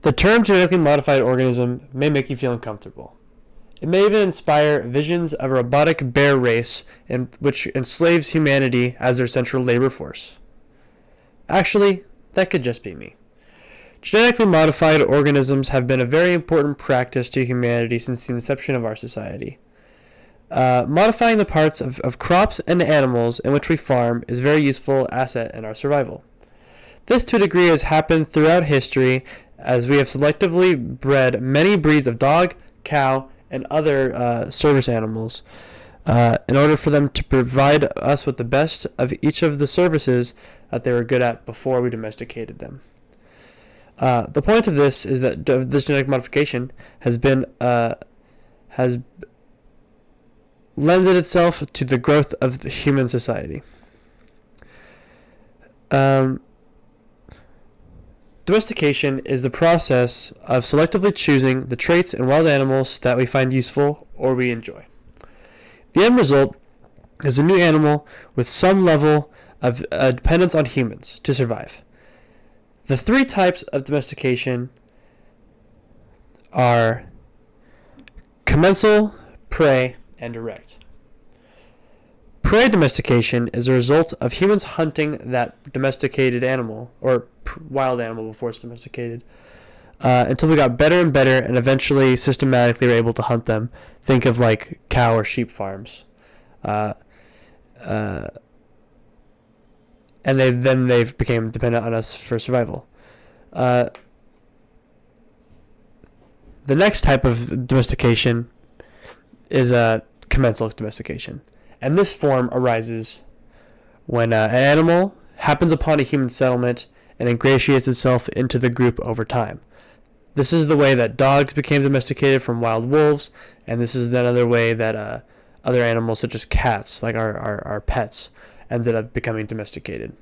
The term genetically modified organism may make you feel uncomfortable. It may even inspire visions of a robotic bear race which enslaves humanity as their central labor force. Actually, that could just be me. Genetically modified organisms have been a very important practice to humanity since the inception of our society. Modifying the parts of crops and animals in which we farm is a very useful asset in our survival. This, to a degree, has happened throughout history as we have selectively bred many breeds of dog, cow, and other service animals in order for them to provide us with the best of each of the services that they were good at before we domesticated them. The point of this is that this genetic modification has lended itself to the growth of the human society. Domestication is the process of selectively choosing the traits in wild animals that we find useful or we enjoy. The end result is a new animal with some level of dependence on humans to survive. The three types of domestication are commensal, prey, and direct. Prey domestication is a result of humans hunting that domesticated animal, or wild animal before it's domesticated, until we got better and better and eventually systematically were able to hunt them. Think of like cow or sheep farms. And they've became dependent on us for survival. The next type of domestication is commensal domestication. And this form arises when an animal happens upon a human settlement and ingratiates itself into the group over time. This is the way that dogs became domesticated from wild wolves, and this is another way that other animals such as cats, like our pets, ended up becoming domesticated.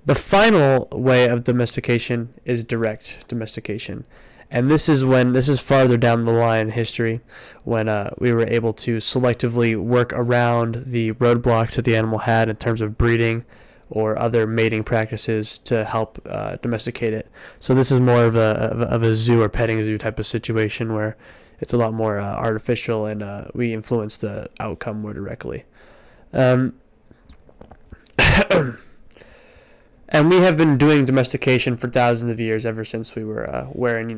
The final way of domestication is direct domestication. And this is farther down the line in history when we were able to selectively work around the roadblocks that the animal had in terms of breeding or other mating practices to help domesticate it. So this is more of a zoo or petting zoo type of situation where it's a lot more artificial and we influence the outcome more directly. And we have been doing domestication for thousands of years, ever since we were wearing,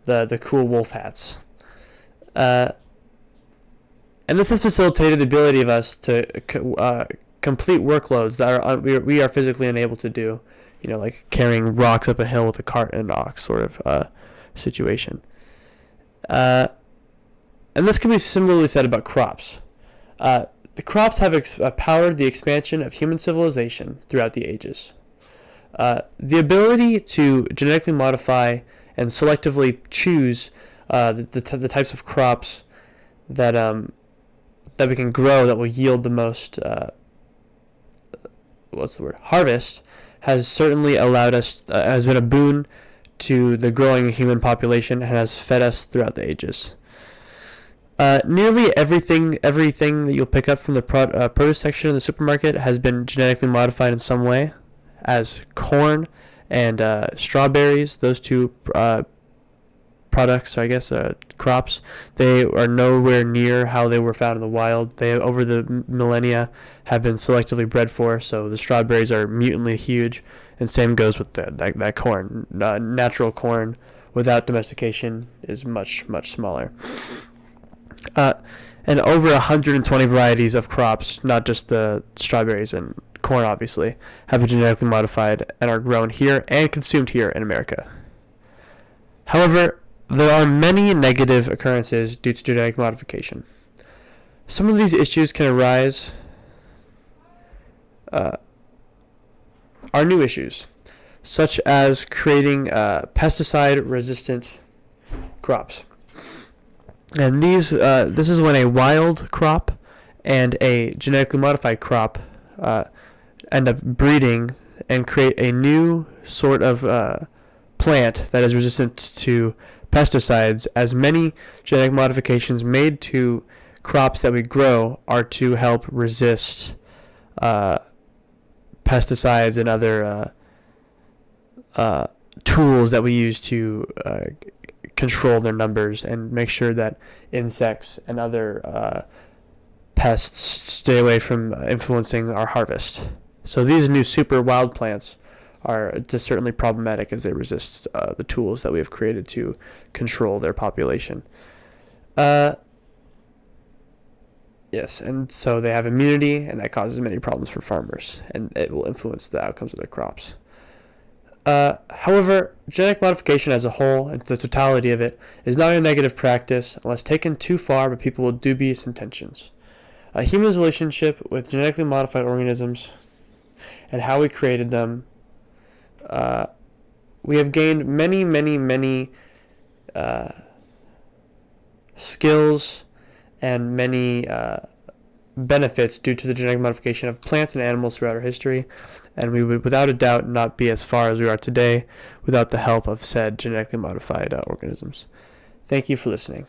the cool wolf hats. And this has facilitated the ability of us to complete workloads that we are physically unable to do, like carrying rocks up a hill with a cart and an ox sort of situation. And this can be similarly said about crops. The crops have powered the expansion of human civilization throughout the ages. The ability to genetically modify and selectively choose the types of crops that we can grow that will yield the most harvest has certainly allowed us has been a boon to the growing human population and has fed us throughout the ages. Nearly everything that you'll pick up from the produce section in the supermarket has been genetically modified in some way, as corn and strawberries, those two products, crops, they are nowhere near how they were found in the wild. They, over the millennia, have been selectively bred for, so the strawberries are mutantly huge, and same goes with that corn. Natural corn without domestication is much, much smaller. And over 120 varieties of crops, not just the strawberries and corn obviously, have been genetically modified and are grown here and consumed here in America. However, there are many negative occurrences due to genetic modification. Some of these issues can arise are new issues, such as creating pesticide-resistant crops. And this is when a wild crop and a genetically modified crop end up breeding and create a new sort of plant that is resistant to pesticides, as many genetic modifications made to crops that we grow are to help resist pesticides and other tools that we use to control their numbers and make sure that insects and other pests stay away from influencing our harvest. So these new super wild plants are just certainly problematic as they resist the tools that we have created to control their population. Yes, and so they have immunity, and that causes many problems for farmers, and it will influence the outcomes of their crops. However, genetic modification as a whole, and the totality of it, is not a negative practice unless taken too far by people with dubious intentions. A human's relationship with genetically modified organisms and how we created them, we have gained many skills and many benefits due to the genetic modification of plants and animals throughout our history, and we would without a doubt not be as far as we are today without the help of said genetically modified organisms. Thank you for listening.